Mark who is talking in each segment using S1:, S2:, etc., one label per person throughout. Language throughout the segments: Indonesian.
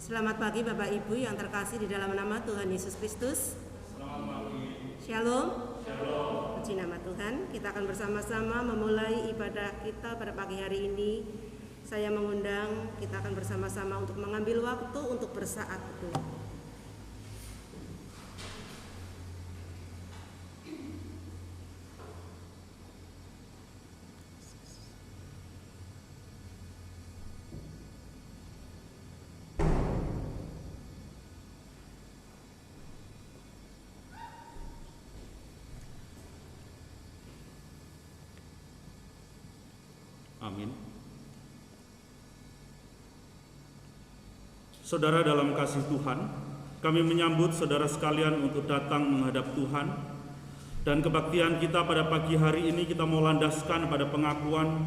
S1: Selamat pagi Bapak Ibu yang terkasih di dalam nama Tuhan Yesus Kristus.
S2: Selamat pagi.
S1: Shalom.
S2: Shalom.
S1: Puji nama Tuhan. Kita akan bersama-sama memulai ibadah kita pada pagi hari ini. Saya mengundang kita akan bersama-sama untuk mengambil waktu untuk bersaat teduh.
S2: Amin. Saudara dalam kasih Tuhan, kami menyambut saudara sekalian untuk datang menghadap Tuhan. Dan kebaktian kita pada pagi hari ini kita mau landaskan pada pengakuan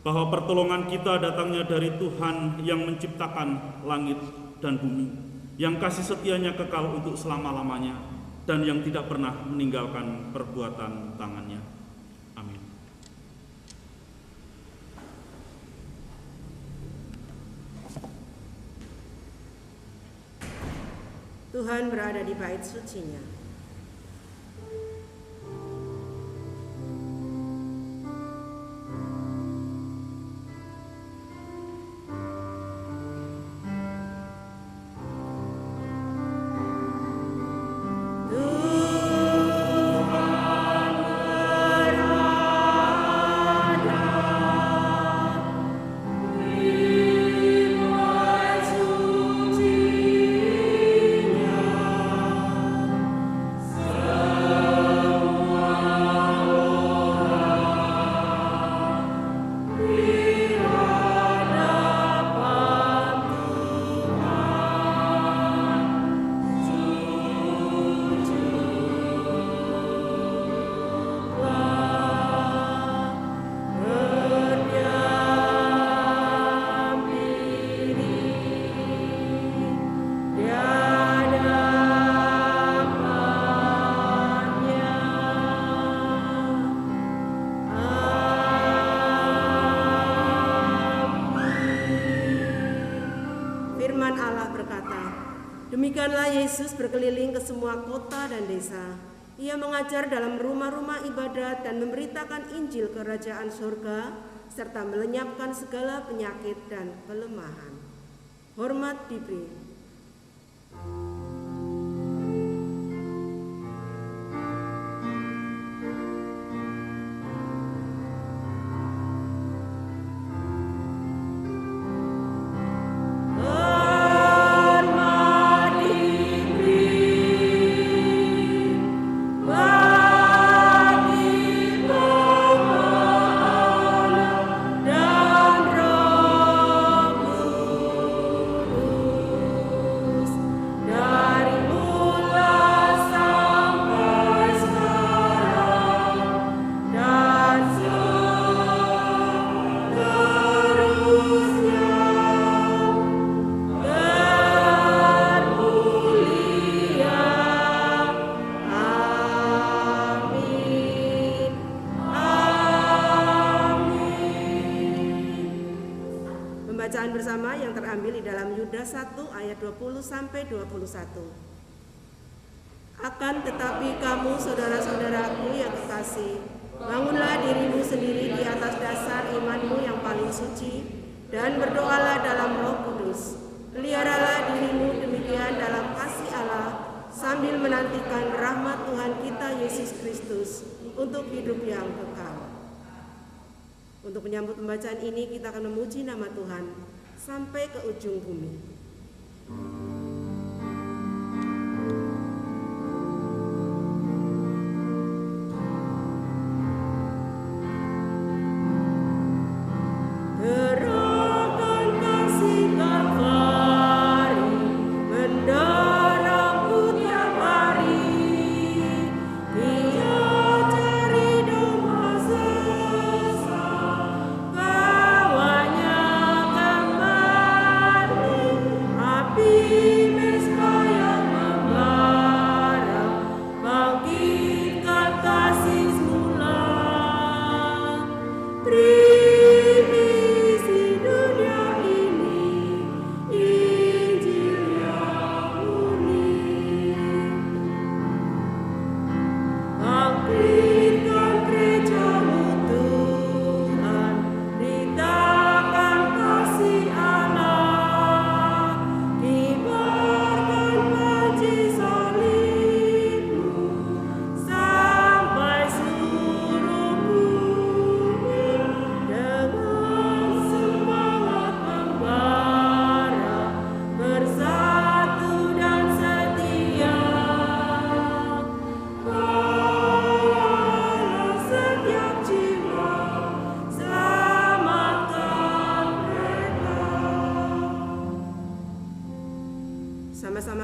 S2: bahwa pertolongan kita datangnya dari Tuhan yang menciptakan langit dan bumi, yang kasih setianya kekal untuk selama-lamanya, dan yang tidak pernah meninggalkan perbuatan tangannya. Amin.
S1: Tuhan berada di bait suci-Nya. Demikianlah Yesus berkeliling ke semua kota dan desa. Ia mengajar dalam rumah-rumah ibadat dan memberitakan Injil kerajaan surga, serta melenyapkan segala penyakit dan kelemahan. Hormat diberi. Bersama yang terambil di dalam Yudas 1 ayat 20 sampai 21. Akan tetapi kamu saudara-saudaraku yang kekasih, bangunlah dirimu sendiri di atas dasar imanmu yang paling suci dan berdoalah dalam Roh Kudus. Peliharalah dirimu demikian dalam kasih Allah sambil menantikan rahmat Tuhan kita Yesus Kristus untuk hidup yang kekal. Untuk menyambut pembacaan ini kita akan memuji nama Tuhan sampai ke ujung bumi.
S3: Be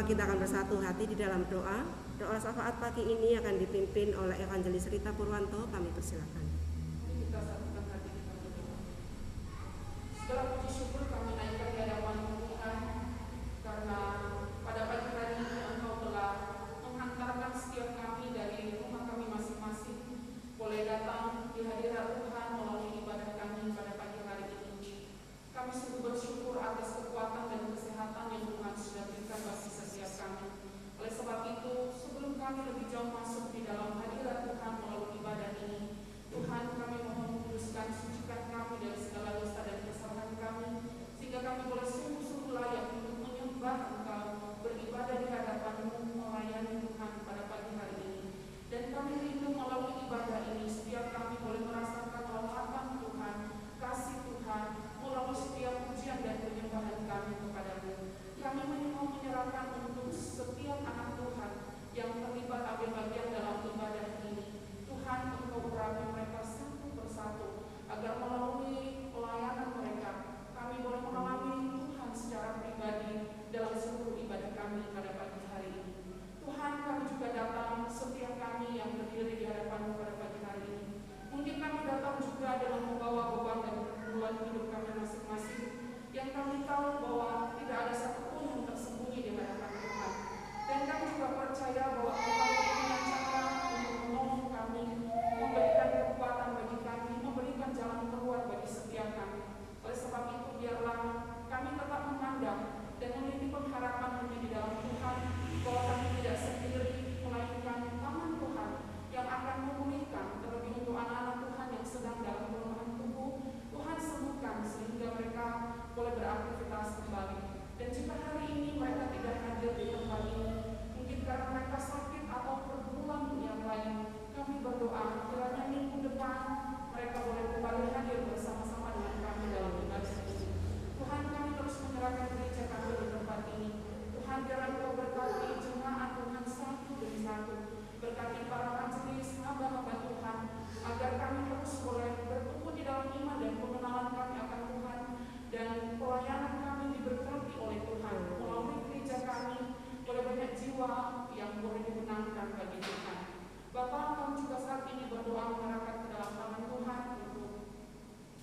S1: kita akan bersatu hati di dalam doa. Doa syafaat pagi ini akan dipimpin oleh Evangelis Rita Purwanto. Kami persilakan.
S3: Kita satukan hati kita berdoa. Segala puji syukur kami naikkan di hadapan Tuhan, karena pada pagi hari ini Engkau telah menghantarkan setiap kami dari rumah kami masing-masing, boleh datang di hadirat Tuhan melalui ibadah kami pada pagi hari ini. Kami sungguh bersyukur atas kekuatan dan kesehatan yang Tuhan sudah berikan bagi setiap kami. Oleh sebab itu, sebelum kami lebih jauh masuk di dalam hadirat Tuhan melalui ibadah ini, Tuhan, kami mohon kuduskan, sucikan kami dari segala dosa dan kesalahan kami, sehingga kami boleh sungguh-sungguh layak untuk menyembah Engkau, beribadah di hadapan-Mu, melayani Tuhan pada pagi hari ini. Dan kami rindu melalui ibadah ini, setiap kami boleh merasakan rahmat Tuhan, kasih Tuhan, melalui setiap pujian dan penyembahan kami kepada-Mu. Kami mau menyerahkan untuk setiap anak Tuhan yang terlibat ambil bagian dalam ibadah ini. Tuhan, Engkau urapi mereka satu persatu, agar melalui pelayanan mereka, kami boleh mengalami Tuhan secara pribadi dalam seluruh ibadah kami pada pagi hari ini. Tuhan, kami juga datang, setiap kami yang berdiri di hadapan-Mu pada pagi hari ini. Mungkin kami datang juga dengan membawa beban dan pergumulan hidup kami masing-masing, yang kami tahu bahwa tidak ada satupun yang tersembunyi di hadapan Tuhan. Dan kami juga percaya bahwa Engkau punya cara untuk menolong kami, memberikan kekuatan bagi kami, memberikan jalan keluar bagi setiap kami. Oleh sebab itu, biarlah kami tetap memandang dan memiliki pengharapan hanya di dalam Tuhan, bahwa kami tidak sendiri, melainkan tangan Tuhan yang akan memulihkan, terlebih untuk anak-anak Tuhan yang sedang dalam kelemahan tubuh. Tuhan sembuhkan sehingga mereka boleh beraktivitas kembali. Dan jika hari ini mereka tidak hadir di tempat ini, mungkin karena mereka sakit atau pergumulan yang lain, kami berdoa kiranya minggu depan mereka boleh kembali hadir bersama-sama dengan kami dalam ibadah ini. Tuhan, kami terus menyerahkan gereja kami di tempat ini. Tuhan, biarlah Engkau berkati jemaat Tuhan satu demi satu, berkati para majelis hamba-hamba Tuhan, agar kami terus boleh bertumbuh di dalam iman dan pengenalan kami akan Tuhan, dan pelayanan kami diberkati oleh Tuhan. Melalui gereja kami boleh banyak jiwa yang boleh dimenangkan bagi Tuhan. Bapa, kami juga saat ini berdoa menyerahkan ke dalam tangan Tuhan untuk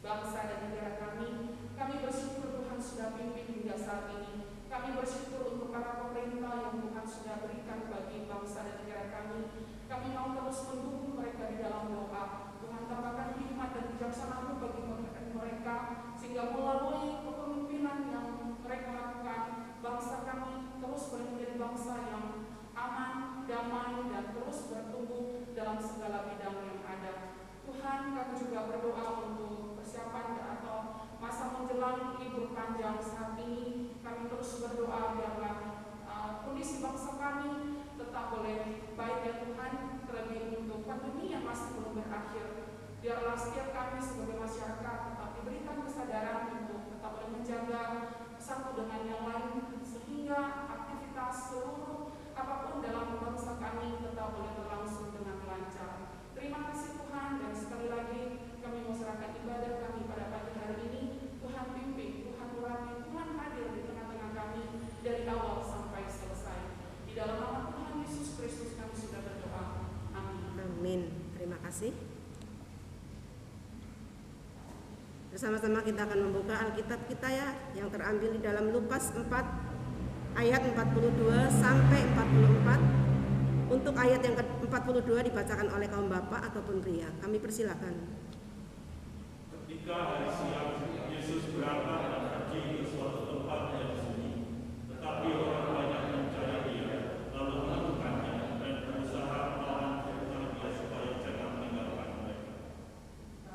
S3: bangsa dan negara kami. Kami bersyukur Tuhan sudah pimpin hingga saat ini. Kami bersyukur untuk para pemerintah yang Tuhan sudah berikan bagi bangsa dan negara kami. Kami mau terus mendukung mereka di dalam doa. Tuhan, tambahkan hikmat dan bijaksana-Mu bagi mereka, sehingga melalui kepemimpinan yang mereka lakukan, bangsa kami terus boleh menjadi bangsa yang aman, damai, dan terus bertumbuh dalam segala bidang yang ada. Tuhan, kami juga berdoa untuk persiapan atau masa menjelang libur panjang saat ini. Kami terus berdoa biarlah kondisi bangsa kami tetap boleh baik ya Tuhan, terlebih untuk pandemi yang masih belum berakhir. Biarlah setiap kami sebagai masyarakat tetap diberikan kesadaran untuk tetap boleh menjaga satu dengan yang lain, sehingga aktivitas seluruh apapun dalam bangsa kami tetap boleh berlangsung dengan lancar. Terima kasih Tuhan, dan sekali lagi kami mau serahkan ibadah kami pada pagi hari ini. Tuhan pimpin, Tuhan urapi, Tuhan hadir di tengah-tengah kami dari awal sampai selesai. Di dalam nama Tuhan Yesus Kristus kami sudah berdoa. Amin.
S1: Amin. Terima kasih. Bersama-sama kita akan membuka Alkitab kita ya, yang terambil di dalam Lukas 4 ayat 42 sampai 44. Untuk ayat yang ke-42 dibacakan oleh kaum bapak ataupun pria. Kami persilakan.
S2: Ketika hari siang, Yesus berangkat dan pergi ke suatu tempat yang sunyi. Tetapi orang banyak mencari Dia, lalu menemukannya dan berusaha melawan Dia supaya jangan meninggalkan mereka.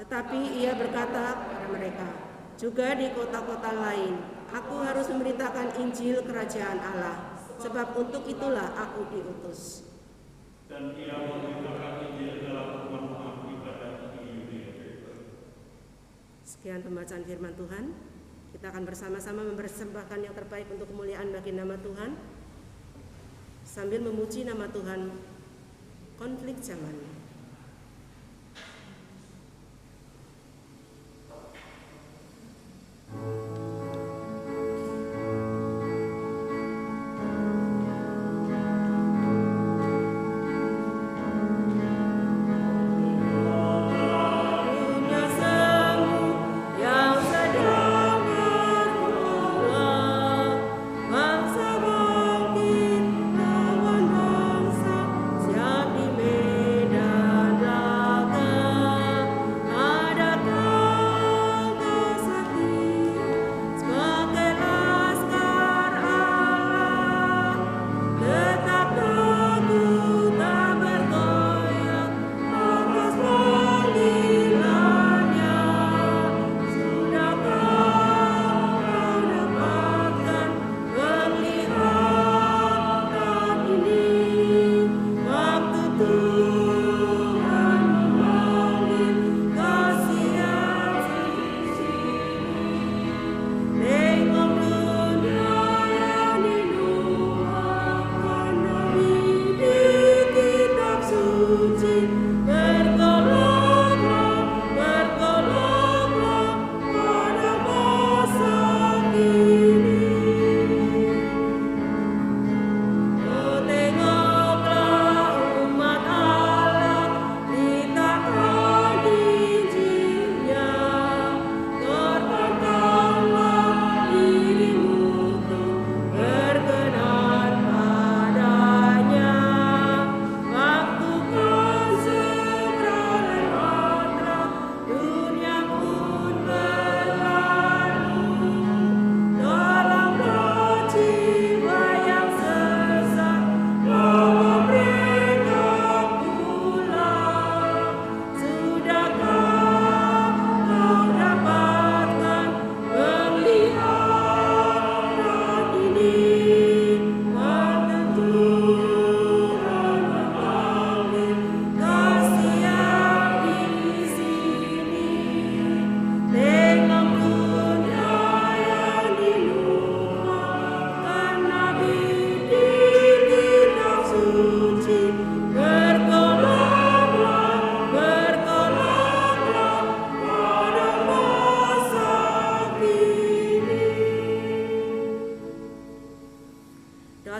S1: Tetapi Ia berkata kepada mereka, juga di kota-kota lain, aku harus memberitakan Injil Kerajaan Allah, sebab untuk itulah aku diutus.
S2: Dan Ia memberitakan Injil dalam rumah-rumah ibadat di Yudea.
S1: Sekian pembacaan firman Tuhan. Kita akan bersama-sama mempersembahkan yang terbaik untuk kemuliaan bagi nama Tuhan, sambil memuji nama Tuhan. Konflik zaman.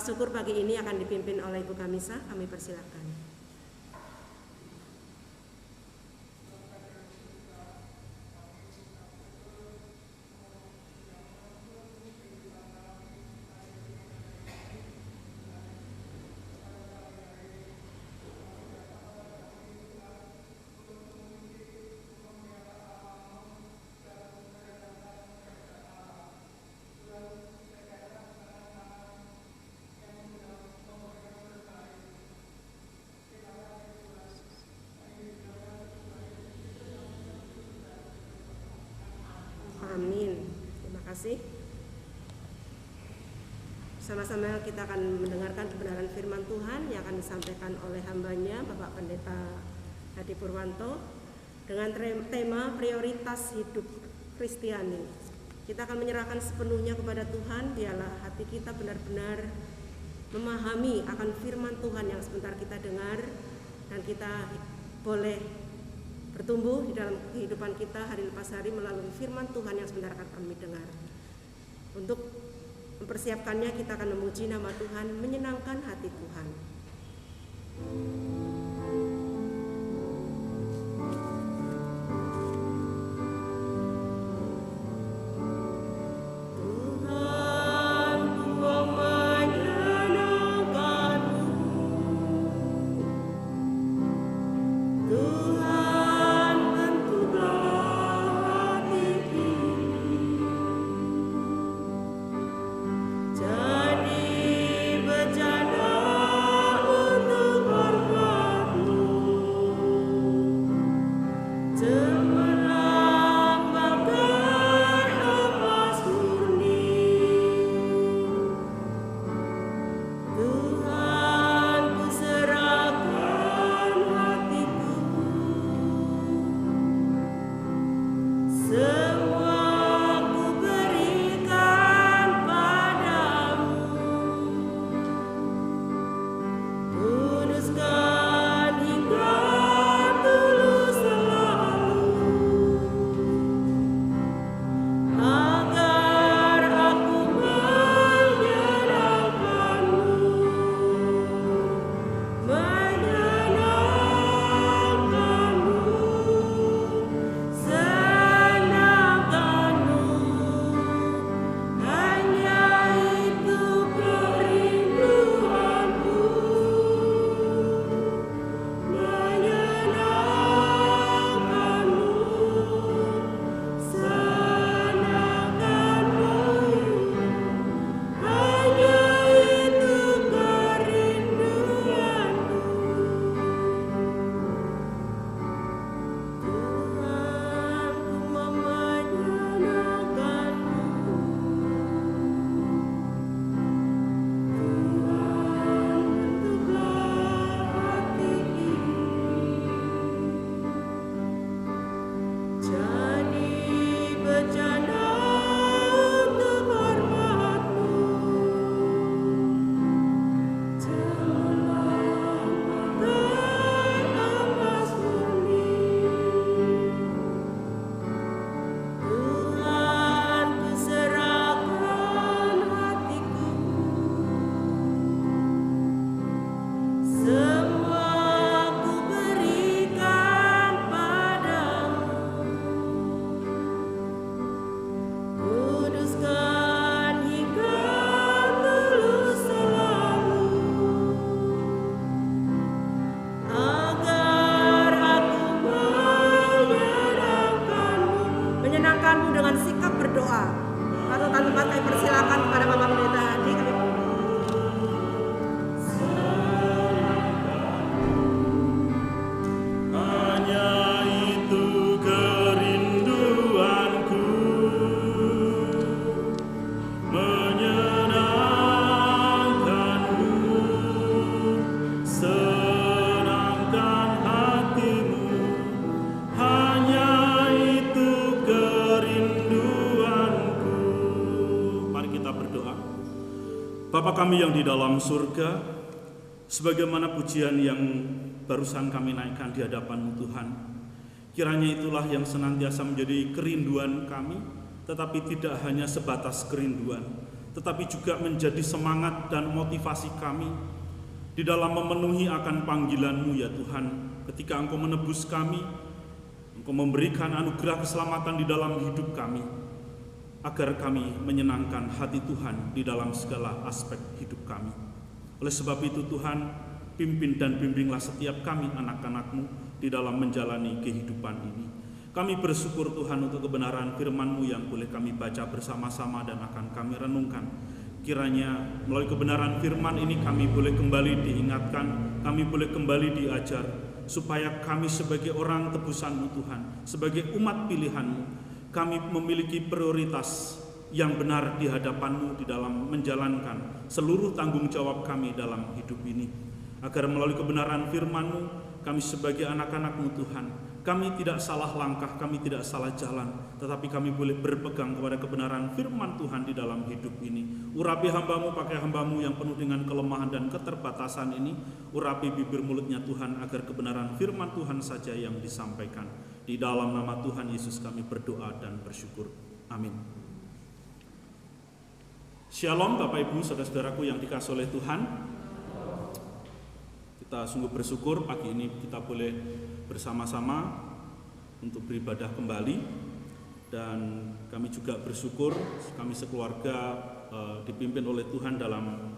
S1: Syukur pagi ini akan dipimpin oleh Ibu Kamisa, kami persilakan. Amin. Terima kasih. Sama-sama kita akan mendengarkan kebenaran firman Tuhan yang akan disampaikan oleh hambanya Bapak Pendeta Hadi Purwanto dengan tema prioritas hidup Kristiani. Kita akan menyerahkan sepenuhnya kepada Tuhan, biarlah hati kita benar-benar memahami akan firman Tuhan yang sebentar kita dengar, dan kita boleh bertumbuh di dalam kehidupan kita hari lepas hari melalui firman Tuhan yang sebentar akan kami dengar. Untuk mempersiapkannya, kita akan memuji nama Tuhan, menyenangkan hati Tuhan.
S2: Bapa kami yang di dalam surga, Sebagaimana pujian yang barusan kami naikkan di hadapan-Mu Tuhan, kiranya itulah yang senantiasa menjadi kerinduan kami, tetapi tidak hanya sebatas kerinduan, tetapi juga menjadi semangat dan motivasi kami di dalam memenuhi akan panggilan-Mu ya Tuhan. Ketika Engkau menebus kami, Engkau memberikan anugerah keselamatan di dalam hidup kami, agar kami menyenangkan hati Tuhan di dalam segala aspek hidup kami. Oleh sebab itu Tuhan, pimpin dan bimbinglah setiap kami anak-anak-Mu di dalam menjalani kehidupan ini. Kami bersyukur Tuhan untuk kebenaran firman-Mu yang boleh kami baca bersama-sama dan akan kami renungkan. Kiranya melalui kebenaran firman ini kami boleh kembali diingatkan, kami boleh kembali diajar, supaya kami sebagai orang tebusan-Mu Tuhan, sebagai umat pilihan-Mu, kami memiliki prioritas yang benar di hadapan-Mu di dalam menjalankan seluruh tanggung jawab kami dalam hidup ini. Agar melalui kebenaran firman-Mu, kami sebagai anak-anak-Mu Tuhan, kami tidak salah langkah, kami tidak salah jalan, tetapi kami boleh berpegang kepada kebenaran firman Tuhan di dalam hidup ini. Urapi hamba-Mu, pakai hamba-Mu yang penuh dengan kelemahan dan keterbatasan ini. Urapi bibir mulutnya Tuhan, agar kebenaran firman Tuhan saja yang disampaikan. Di dalam nama Tuhan Yesus kami berdoa dan bersyukur. Amin. Shalom Bapak Ibu, saudara-saudaraku yang dikasihi oleh Tuhan. Kita sungguh bersyukur pagi ini kita boleh bersama-sama untuk beribadah kembali. Dan kami juga bersyukur kami sekeluarga dipimpin oleh Tuhan dalam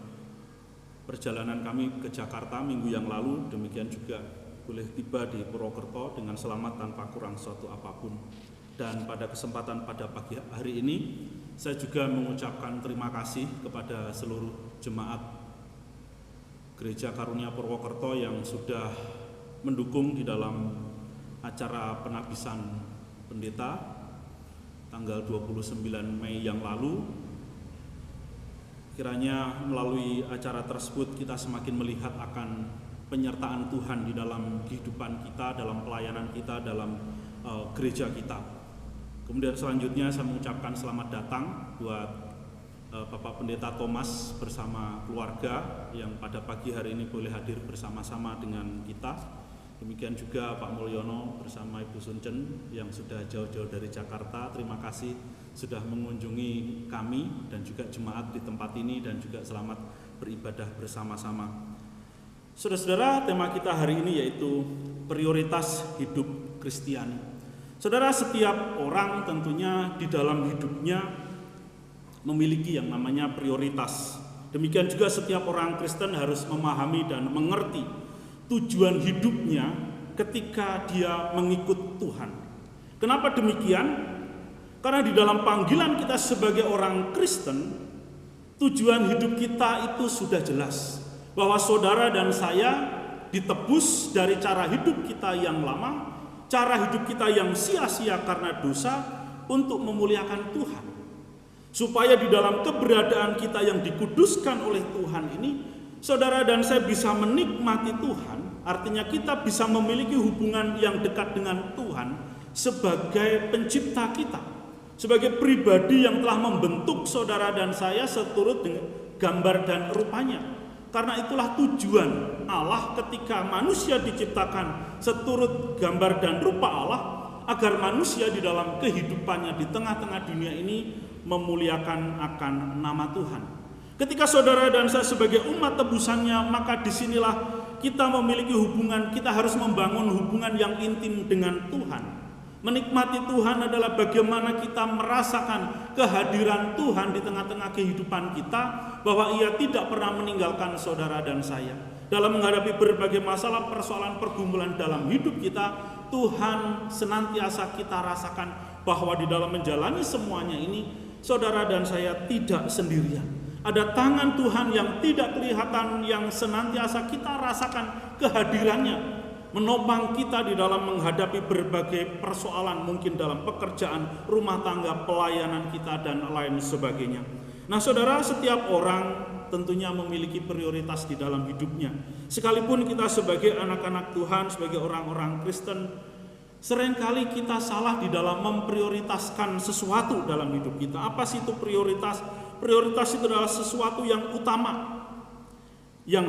S2: perjalanan kami ke Jakarta minggu yang lalu. Demikian juga boleh tiba di Purwokerto dengan selamat tanpa kurang suatu apapun. Dan pada kesempatan pada pagi hari ini, saya juga mengucapkan terima kasih kepada seluruh jemaat Gereja Karunia Purwokerto yang sudah mendukung di dalam acara penabisan pendeta tanggal 29 Mei yang lalu. Kiranya melalui acara tersebut kita semakin melihat akan penyertaan Tuhan di dalam kehidupan kita, dalam pelayanan kita, dalam gereja kita. Kemudian selanjutnya saya mengucapkan selamat datang buat Bapak Pendeta Thomas bersama keluarga yang pada pagi hari ini boleh hadir bersama-sama dengan kita. Demikian juga Pak Mulyono bersama Ibu Suncen yang sudah jauh-jauh dari Jakarta. Terima kasih sudah mengunjungi kami dan juga jemaat di tempat ini, dan juga selamat beribadah bersama-sama. Saudara-saudara, tema kita hari ini yaitu prioritas hidup Kristiani. Saudara, setiap orang tentunya di dalam hidupnya memiliki yang namanya prioritas. Demikian juga setiap orang Kristen harus memahami dan mengerti tujuan hidupnya ketika dia mengikut Tuhan. Kenapa demikian? Karena di dalam panggilan kita sebagai orang Kristen, tujuan hidup kita itu sudah jelas. Bahwa saudara dan saya ditebus dari cara hidup kita yang lama, cara hidup kita yang sia-sia karena dosa, untuk memuliakan Tuhan. Supaya di dalam keberadaan kita yang dikuduskan oleh Tuhan ini, saudara dan saya bisa menikmati Tuhan. Artinya kita bisa memiliki hubungan yang dekat dengan Tuhan sebagai pencipta kita, sebagai pribadi yang telah membentuk saudara dan saya seturut dengan gambar dan rupanya. Karena itulah tujuan Allah ketika manusia diciptakan seturut gambar dan rupa Allah, agar manusia di dalam kehidupannya di tengah-tengah dunia ini memuliakan akan nama Tuhan. Ketika saudara dan saya sebagai umat tebusannya, maka disinilah kita memiliki hubungan, kita harus membangun hubungan yang intim dengan Tuhan. Menikmati Tuhan adalah bagaimana kita merasakan kehadiran Tuhan di tengah-tengah kehidupan kita, bahwa Ia tidak pernah meninggalkan saudara dan saya. Dalam menghadapi berbagai masalah, persoalan, pergumulan dalam hidup kita, Tuhan senantiasa kita rasakan bahwa di dalam menjalani semuanya ini, saudara dan saya tidak sendirian. Ada tangan Tuhan yang tidak kelihatan, yang senantiasa kita rasakan kehadirannya, menopang kita di dalam menghadapi berbagai persoalan, mungkin dalam pekerjaan, rumah tangga, pelayanan kita, dan lain sebagainya. Nah saudara, setiap orang tentunya memiliki prioritas di dalam hidupnya. Sekalipun kita sebagai anak-anak Tuhan, sebagai orang-orang Kristen, seringkali kita salah di dalam memprioritaskan sesuatu dalam hidup kita. Apa sih itu prioritas? Prioritas itu adalah sesuatu yang utama. yang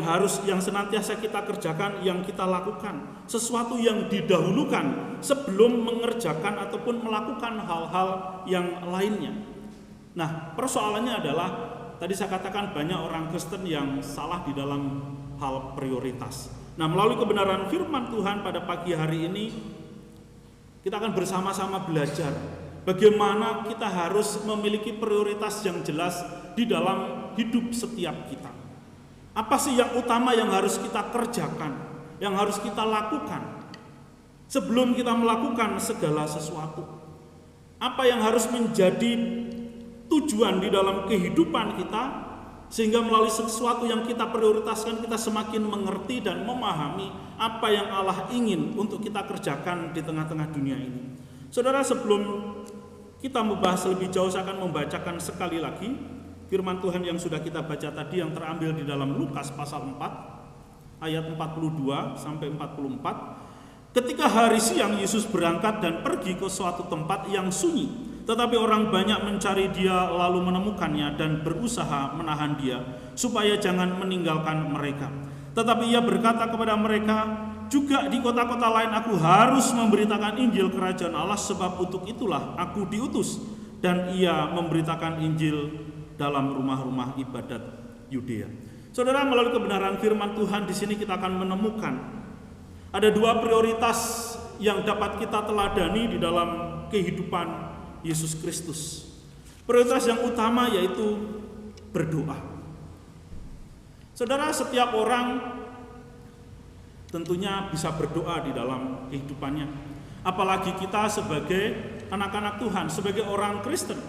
S2: senantiasa kita kerjakan, yang kita lakukan, sesuatu yang didahulukan sebelum mengerjakan ataupun melakukan hal-hal yang lainnya. Nah, persoalannya adalah tadi saya katakan banyak orang Kristen yang salah di dalam hal prioritas. Nah, melalui kebenaran firman Tuhan pada pagi hari ini kita akan bersama-sama belajar bagaimana kita harus memiliki prioritas yang jelas di dalam hidup setiap kita. Apa sih yang utama yang harus kita kerjakan, yang harus kita lakukan sebelum kita melakukan segala sesuatu? Apa yang harus menjadi tujuan di dalam kehidupan kita, sehingga melalui sesuatu yang kita prioritaskan kita semakin mengerti dan memahami apa yang Allah ingin untuk kita kerjakan di tengah-tengah dunia ini. Saudara, sebelum kita membahas lebih jauh, saya akan membacakan sekali lagi firman Tuhan yang sudah kita baca tadi, yang terambil di dalam Lukas pasal 4 ayat 42 sampai 44. Ketika hari siang Yesus berangkat dan pergi ke suatu tempat yang sunyi, tetapi orang banyak mencari dia lalu menemukannya dan berusaha menahan dia supaya jangan meninggalkan mereka. Tetapi ia berkata kepada mereka, juga di kota-kota lain aku harus memberitakan Injil kerajaan Allah, sebab untuk itulah aku diutus. Dan ia memberitakan Injil dalam rumah-rumah ibadat Yudea. Saudara, melalui kebenaran firman Tuhan di sini kita akan menemukan ada dua prioritas yang dapat kita teladani di dalam kehidupan Yesus Kristus. Prioritas yang utama yaitu berdoa. Saudara, setiap orang tentunya bisa berdoa di dalam kehidupannya. Apalagi kita sebagai anak-anak Tuhan, sebagai orang Kristen.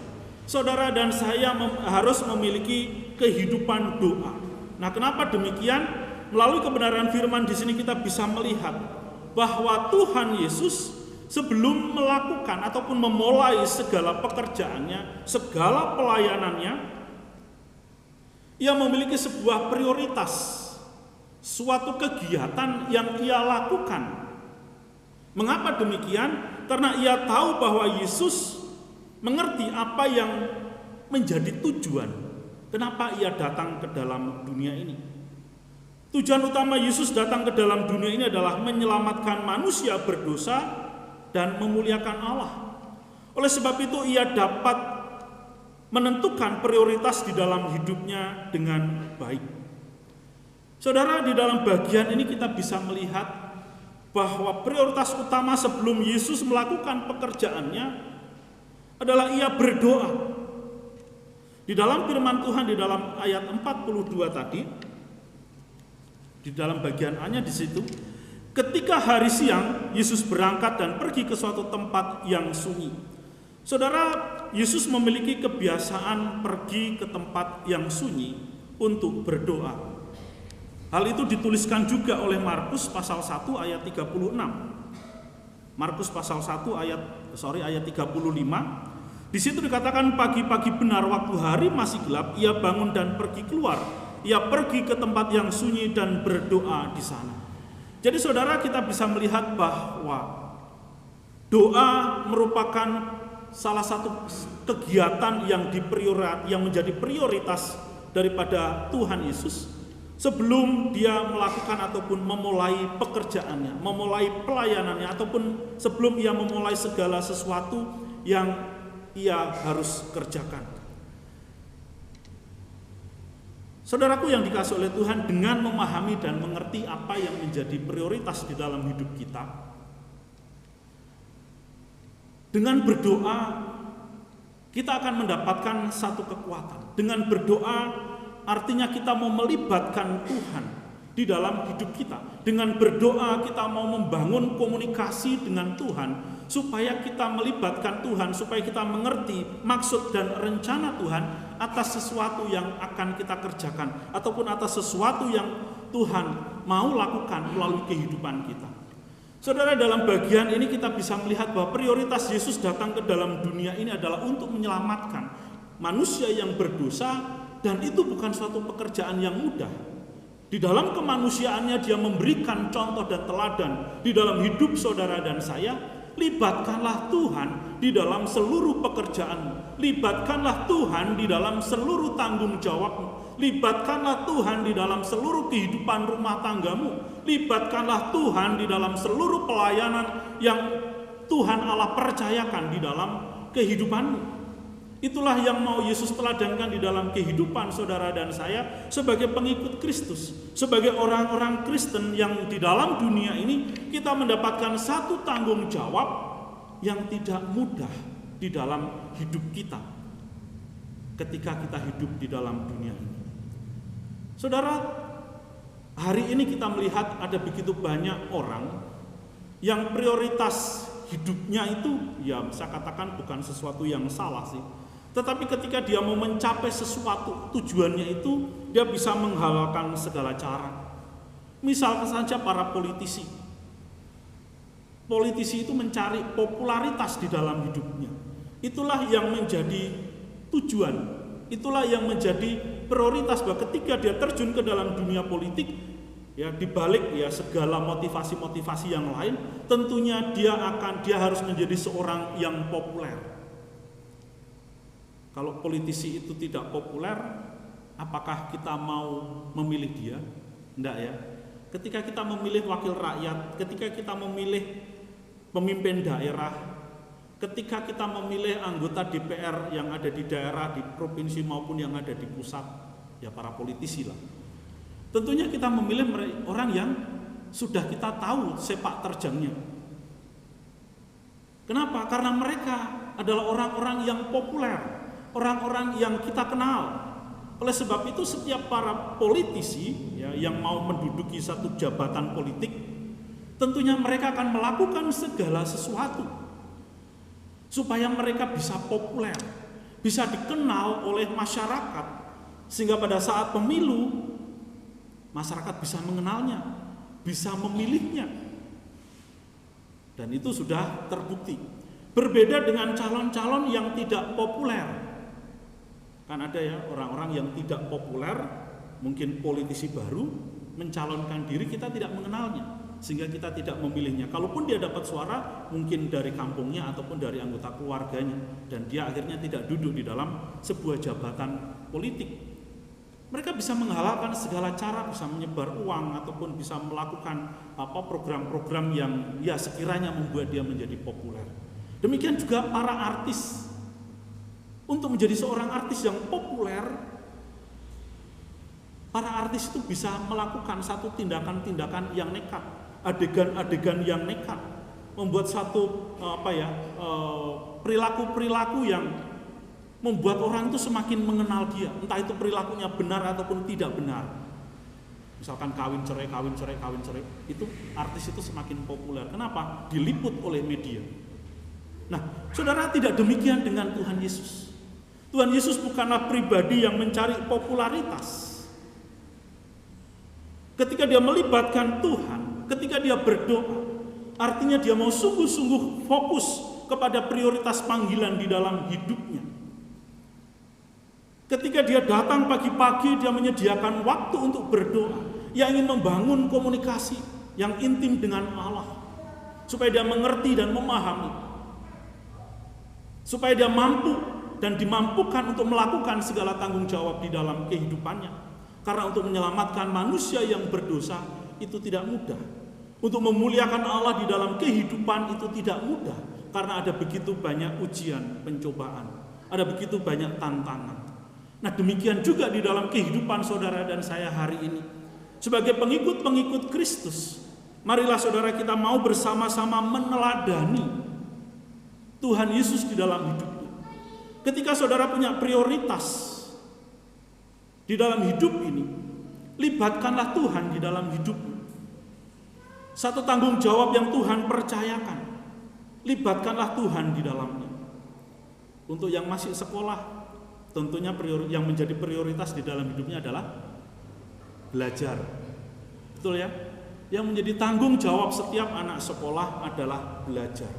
S2: Saudara dan saya harus memiliki kehidupan doa. Nah, kenapa demikian? Melalui kebenaran firman di sini kita bisa melihat bahwa Tuhan Yesus sebelum melakukan ataupun memulai segala pekerjaannya, segala pelayanannya, ia memiliki sebuah prioritas, suatu kegiatan yang ia lakukan. Mengapa demikian? Karena ia tahu bahwa Yesus mengerti apa yang menjadi tujuan kenapa ia datang ke dalam dunia ini. Tujuan utama Yesus datang ke dalam dunia ini adalah menyelamatkan manusia berdosa dan memuliakan Allah. Oleh sebab itu ia dapat menentukan prioritas di dalam hidupnya dengan baik. Saudara, di dalam bagian ini kita bisa melihat bahwa prioritas utama sebelum Yesus melakukan pekerjaannya adalah ia berdoa. Di dalam firman Tuhan di dalam ayat 42 tadi, di dalam bagian A-nya di situ, ketika hari siang Yesus berangkat dan pergi ke suatu tempat yang sunyi. Saudara, Yesus memiliki kebiasaan pergi ke tempat yang sunyi untuk berdoa. Hal itu dituliskan juga oleh Markus pasal 1 ayat 36. Markus pasal 1 ayat 35. Di situ dikatakan pagi-pagi benar waktu hari masih gelap, ia bangun dan pergi keluar. Ia pergi ke tempat yang sunyi dan berdoa di sana. Jadi saudara, kita bisa melihat bahwa doa merupakan salah satu kegiatan yang menjadi prioritas daripada Tuhan Yesus sebelum dia melakukan ataupun memulai pekerjaannya, memulai pelayanannya, ataupun sebelum ia memulai segala sesuatu yang ia harus kerjakan. Saudaraku yang dikasihi oleh Tuhan, dengan memahami dan mengerti apa yang menjadi prioritas di dalam hidup kita, dengan berdoa kita akan mendapatkan satu kekuatan. Dengan berdoa artinya kita mau melibatkan Tuhan di dalam hidup kita. Dengan berdoa kita mau membangun komunikasi dengan Tuhan supaya kita melibatkan Tuhan, supaya kita mengerti maksud dan rencana Tuhan atas sesuatu yang akan kita kerjakan ataupun atas sesuatu yang Tuhan mau lakukan melalui kehidupan kita. Saudara, dalam bagian ini kita bisa melihat bahwa prioritas Yesus datang ke dalam dunia ini adalah untuk menyelamatkan manusia yang berdosa, dan itu bukan suatu pekerjaan yang mudah. Di dalam kemanusiaannya dia memberikan contoh dan teladan di dalam hidup saudara dan saya. Libatkanlah Tuhan di dalam seluruh pekerjaanmu. Libatkanlah Tuhan di dalam seluruh tanggung jawabmu. Libatkanlah Tuhan di dalam seluruh kehidupan rumah tanggamu. Libatkanlah Tuhan di dalam seluruh pelayanan yang Tuhan Allah percayakan di dalam kehidupanmu. Itulah yang mau Yesus teladankan di dalam kehidupan saudara dan saya sebagai pengikut Kristus. Sebagai orang-orang Kristen yang di dalam dunia ini kita mendapatkan satu tanggung jawab yang tidak mudah di dalam hidup kita ketika kita hidup di dalam dunia ini. Saudara, hari ini kita melihat ada begitu banyak orang yang prioritas hidupnya itu, ya saya katakan bukan sesuatu yang salah sih, tetapi ketika dia mau mencapai sesuatu tujuannya itu, dia bisa menghalalkan segala cara. Misalkan saja para politisi. Politisi itu mencari popularitas di dalam hidupnya. Itulah yang menjadi tujuan. Itulah yang menjadi prioritas bahwa ketika dia terjun ke dalam dunia politik, ya dibalik ya segala motivasi-motivasi yang lain, tentunya dia harus menjadi seorang yang populer. Kalau politisi itu tidak populer, apakah kita mau memilih dia? Enggak ya. Ketika kita memilih wakil rakyat, ketika kita memilih pemimpin daerah, ketika kita memilih anggota DPR yang ada di daerah, di provinsi maupun yang ada di pusat, ya para politisi lah. Tentunya kita memilih orang yang sudah kita tahu sepak terjangnya. Kenapa? Karena mereka adalah orang-orang yang populer, orang-orang yang kita kenal. Oleh sebab itu setiap para politisi ya, yang mau menduduki satu jabatan politik, tentunya mereka akan melakukan segala sesuatu supaya mereka bisa populer, bisa dikenal oleh masyarakat, sehingga pada saat pemilu masyarakat bisa mengenalnya, bisa memilihnya. Dan itu sudah terbukti. Berbeda dengan calon-calon yang tidak populer. Kan ada ya orang-orang yang tidak populer, mungkin politisi baru mencalonkan diri, kita tidak mengenalnya, sehingga kita tidak memilihnya. Kalaupun dia dapat suara mungkin dari kampungnya ataupun dari anggota keluarganya, dan dia akhirnya tidak duduk di dalam sebuah jabatan politik. Mereka bisa menghalalkan segala cara, bisa menyebar uang ataupun bisa melakukan program-program yang ya sekiranya membuat dia menjadi populer. Demikian juga para artis. Untuk menjadi seorang artis yang populer, para artis itu bisa melakukan satu tindakan-tindakan yang nekat, adegan-adegan yang nekat, membuat satu perilaku-perilaku yang membuat orang itu semakin mengenal dia, entah itu perilakunya benar ataupun tidak benar. Misalkan kawin cerai, itu artis itu semakin populer. Kenapa? Diliput oleh media. Nah, saudara, tidak demikian dengan Tuhan Yesus. Tuhan Yesus bukanlah pribadi yang mencari popularitas. Ketika dia melibatkan Tuhan, ketika dia berdoa, artinya dia mau sungguh-sungguh fokus kepada prioritas panggilan di dalam hidupnya. Ketika dia datang pagi-pagi, dia menyediakan waktu untuk berdoa, yang ingin membangun komunikasi yang intim dengan Allah, supaya dia mengerti dan memahami, supaya dia mampu dan dimampukan untuk melakukan segala tanggung jawab di dalam kehidupannya. Karena untuk menyelamatkan manusia yang berdosa itu tidak mudah. Untuk memuliakan Allah di dalam kehidupan itu tidak mudah. Karena ada begitu banyak ujian, pencobaan, ada begitu banyak tantangan. Nah, demikian juga di dalam kehidupan saudara dan saya hari ini. Sebagai pengikut-pengikut Kristus, marilah saudara kita mau bersama-sama meneladani Tuhan Yesus di dalam hidup. Ketika saudara punya prioritas di dalam hidup ini, libatkanlah Tuhan di dalam hidupmu. Satu tanggung jawab yang Tuhan percayakan, libatkanlah Tuhan di dalamnya. Untuk yang masih sekolah, tentunya yang menjadi prioritas di dalam hidupnya adalah belajar. Betul ya? Yang menjadi tanggung jawab setiap anak sekolah adalah belajar.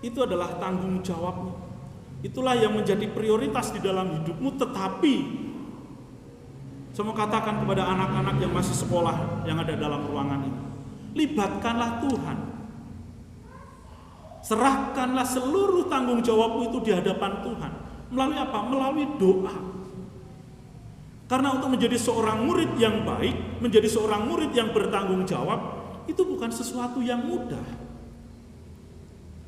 S2: Itu adalah tanggung jawabnya. Itulah yang menjadi prioritas di dalam hidupmu. Tetapi saya mau katakan kepada anak-anak yang masih sekolah yang ada dalam ruangan ini, libatkanlah Tuhan. Serahkanlah seluruh tanggung jawabmu itu di hadapan Tuhan. Melalui apa? Melalui doa. Karena untuk menjadi seorang murid yang baik, menjadi seorang murid yang bertanggung jawab, itu bukan sesuatu yang mudah.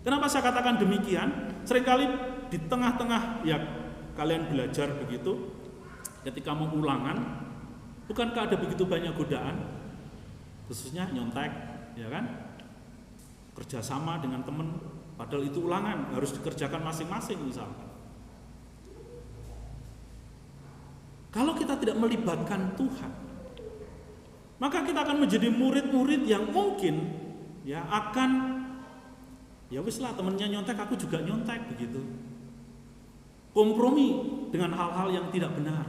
S2: Kenapa saya katakan demikian? Seringkali di tengah-tengah ya kalian belajar begitu, ketika mau ulangan, bukankah ada begitu banyak godaan? Khususnya nyontek, ya kan? Kerjasama dengan teman, padahal itu ulangan, harus dikerjakan masing-masing misalkan. Kalau kita tidak melibatkan Tuhan, maka kita akan menjadi murid-murid yang mungkin ya akan ya wis lah, temennya nyontek aku juga nyontek begitu. Kompromi dengan hal-hal yang tidak benar.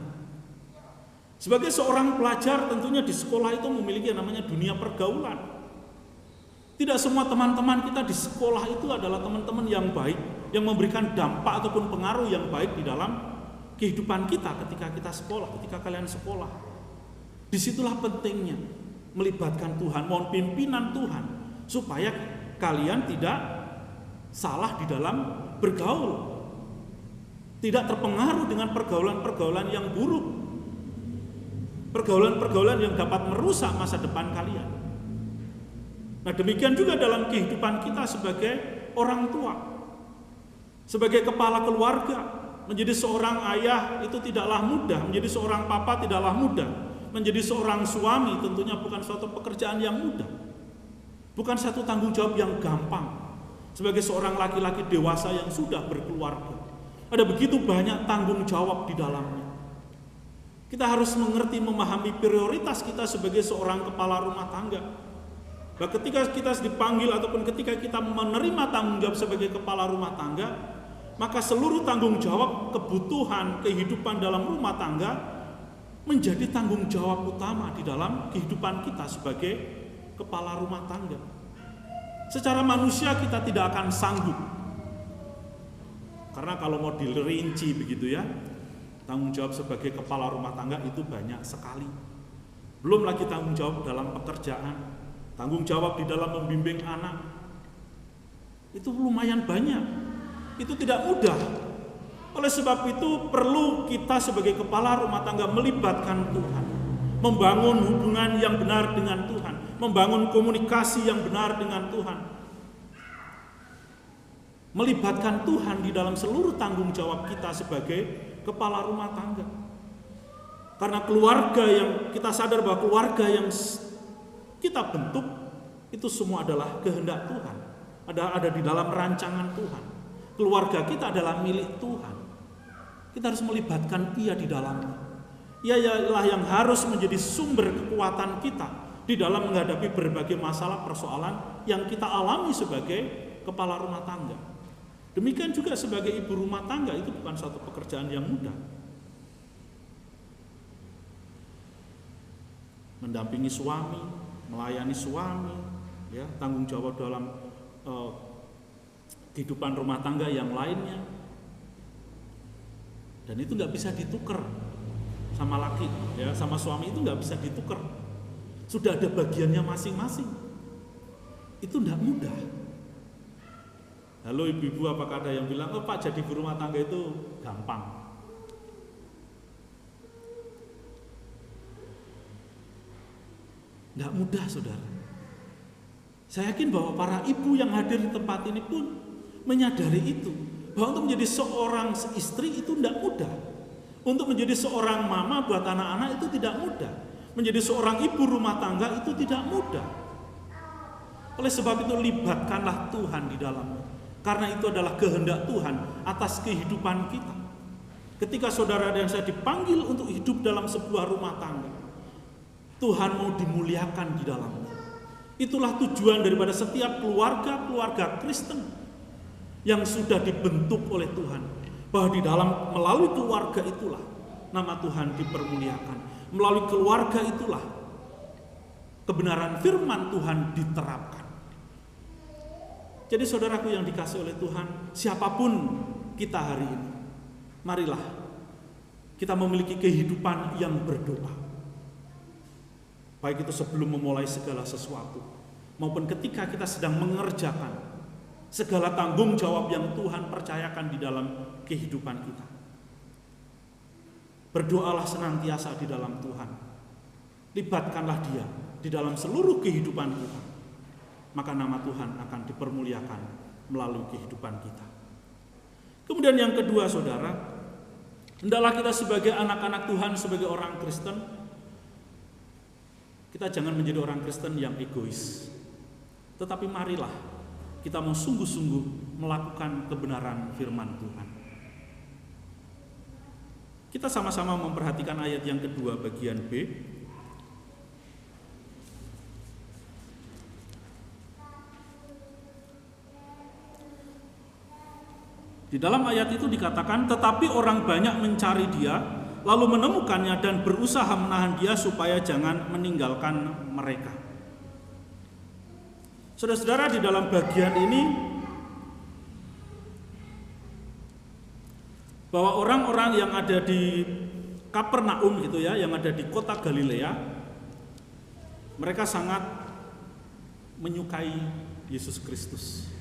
S2: Sebagai seorang pelajar tentunya di sekolah itu memiliki yang namanya dunia pergaulan. Tidak semua teman-teman kita di sekolah itu adalah teman-teman yang baik, yang memberikan dampak ataupun pengaruh yang baik di dalam kehidupan kita ketika kita sekolah, ketika kalian sekolah. Disitulah pentingnya melibatkan Tuhan, mohon pimpinan Tuhan, supaya kalian tidak salah di dalam bergaul, tidak terpengaruh dengan pergaulan-pergaulan yang buruk, pergaulan-pergaulan yang dapat merusak masa depan kalian. Nah, demikian juga dalam kehidupan kita sebagai orang tua, sebagai kepala keluarga. Menjadi seorang ayah itu tidaklah mudah, menjadi seorang papa tidaklah mudah, menjadi seorang suami tentunya bukan suatu pekerjaan yang mudah, bukan satu tanggung jawab yang gampang. Sebagai seorang laki-laki dewasa yang sudah berkeluarga, ada begitu banyak tanggung jawab di dalamnya. Kita harus mengerti, memahami prioritas kita sebagai seorang kepala rumah tangga. Nah, ketika kita dipanggil ataupun ketika kita menerima tanggung jawab sebagai kepala rumah tangga, maka seluruh tanggung jawab kebutuhan kehidupan dalam rumah tangga menjadi tanggung jawab utama di dalam kehidupan kita sebagai kepala rumah tangga. Secara manusia kita tidak akan sanggup, karena kalau mau dirinci begitu ya, tanggung jawab sebagai kepala rumah tangga itu banyak sekali. Belum lagi tanggung jawab dalam pekerjaan, tanggung jawab di dalam membimbing anak, itu lumayan banyak. Itu tidak mudah. Oleh sebab itu perlu kita sebagai kepala rumah tangga melibatkan Tuhan, membangun hubungan yang benar dengan Tuhan, membangun komunikasi yang benar dengan Tuhan, melibatkan Tuhan di dalam seluruh tanggung jawab kita sebagai kepala rumah tangga. Karena keluarga yang kita sadar bahwa keluarga yang kita bentuk itu semua adalah kehendak Tuhan, ada di dalam rancangan Tuhan. Keluarga kita adalah milik Tuhan. Kita harus melibatkan Ia di dalamnya. Ialah yang harus menjadi sumber kekuatan kita di dalam menghadapi berbagai masalah persoalan yang kita alami sebagai kepala rumah tangga. Demikian juga sebagai ibu rumah tangga, itu bukan suatu pekerjaan yang mudah. Mendampingi suami, melayani suami, ya, tanggung jawab dalam kehidupan rumah tangga yang lainnya, dan itu nggak bisa ditukar sama laki, ya, sama suami itu nggak bisa ditukar. Sudah ada bagiannya masing-masing. Itu nggak mudah. Halo ibu-ibu, apakah ada yang bilang, oh Pak, jadi ibu rumah tangga itu gampang? Nggak mudah, saudara. Saya yakin bahwa para ibu yang hadir di tempat ini pun menyadari itu, bahwa untuk menjadi seorang istri itu tidak mudah. Untuk menjadi seorang mama buat anak-anak itu tidak mudah. Menjadi seorang ibu rumah tangga itu tidak mudah. Oleh sebab itu libatkanlah Tuhan di dalamnya, karena itu adalah kehendak Tuhan atas kehidupan kita. Ketika saudara dan saya dipanggil untuk hidup dalam sebuah rumah tangga, Tuhan mau dimuliakan di dalamnya. Itulah tujuan daripada setiap keluarga Kristen yang sudah dibentuk oleh Tuhan, bahwa di dalam melalui keluarga itulah nama Tuhan dipermuliakan, melalui keluarga itulah kebenaran firman Tuhan diterapkan. Jadi saudaraku yang dikasihi oleh Tuhan, siapapun kita hari ini, marilah kita memiliki kehidupan yang berdoa, baik itu sebelum memulai segala sesuatu maupun ketika kita sedang mengerjakan segala tanggung jawab yang Tuhan percayakan di dalam kehidupan kita. Berdoalah senantiasa di dalam Tuhan. Libatkanlah Dia di dalam seluruh kehidupan kita. Maka nama Tuhan akan dipermuliakan melalui kehidupan kita. Kemudian yang kedua, saudara, hendaklah kita sebagai anak-anak Tuhan, sebagai orang Kristen, kita jangan menjadi orang Kristen yang egois. Tetapi marilah kita mau sungguh-sungguh melakukan kebenaran firman Tuhan. Kita sama-sama memperhatikan ayat yang kedua bagian B. Di dalam ayat itu dikatakan, tetapi orang banyak mencari Dia, lalu menemukannya dan berusaha menahan Dia supaya jangan meninggalkan mereka. Saudara-saudara, di dalam bagian ini bahwa orang-orang yang ada di Kapernaum gitu ya, yang ada di kota Galilea, mereka sangat menyukai Yesus Kristus.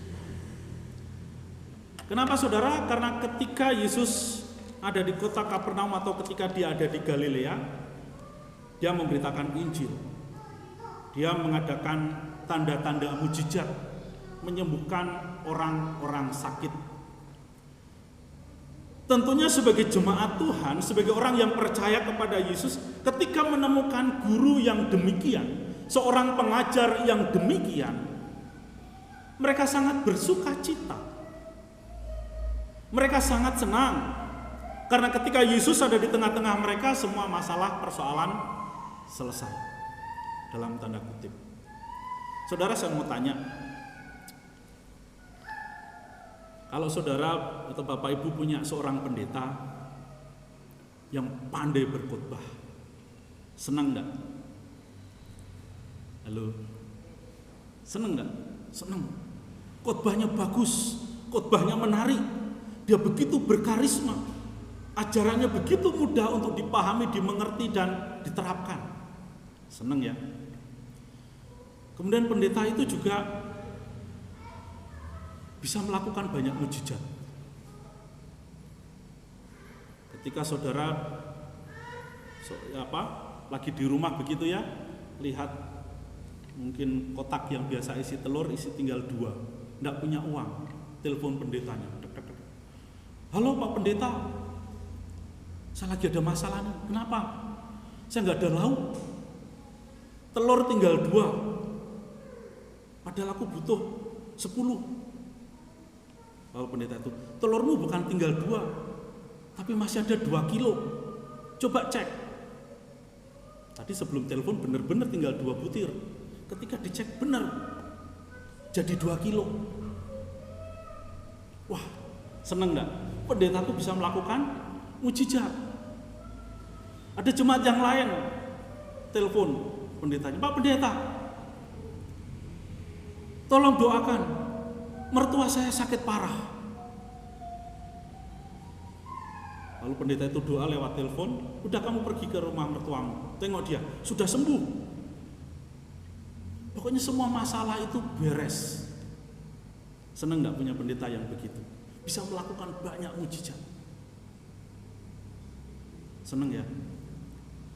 S2: Kenapa, saudara? Karena ketika Yesus ada di kota Kapernaum atau ketika Dia ada di Galilea, Dia memberitakan Injil. Dia mengadakan tanda-tanda mujizat, menyembuhkan orang-orang sakit. Tentunya sebagai jemaat Tuhan, sebagai orang yang percaya kepada Yesus, ketika menemukan guru yang demikian, seorang pengajar yang demikian, mereka sangat bersuka cita. Mereka sangat senang. Karena ketika Yesus ada di tengah-tengah mereka, semua masalah persoalan selesai. Dalam tanda kutip. Saudara, saya mau tanya, kalau saudara atau Bapak Ibu punya seorang pendeta yang pandai berkhotbah, senang enggak? Halo? Senang enggak? Senang. Khotbahnya bagus, khotbahnya menarik. Dia begitu berkarisma. Ajarannya begitu mudah untuk dipahami, dimengerti dan diterapkan. Senang ya? Kemudian pendeta itu juga bisa melakukan banyak mujizat. Ketika saudara lagi di rumah begitu ya, lihat mungkin kotak yang biasa isi telur, isi tinggal 2, enggak punya uang, telepon pendetanya. Halo Pak Pendeta, saya lagi ada masalah nih. Kenapa? Saya nggak ada lauk, telur tinggal 2, padahal aku butuh 10. Lalu pendeta itu, telurmu bukan tinggal 2, tapi masih ada 2 kilo. Coba cek. Tadi sebelum telepon benar-benar tinggal 2 butir. Ketika dicek benar, jadi 2 kilo. Wah, seneng nggak? Pendeta itu bisa melakukan mujizat. Ada jemaat yang lain telepon pendetanya, Pak Pendeta, tolong doakan, mertua saya sakit parah. Lalu pendeta itu doa lewat telepon, udah kamu pergi ke rumah mertuamu, tengok dia, sudah sembuh. Pokoknya semua masalah itu beres. Seneng nggak punya pendeta yang begitu? Bisa melakukan banyak mujizat. Seneng ya?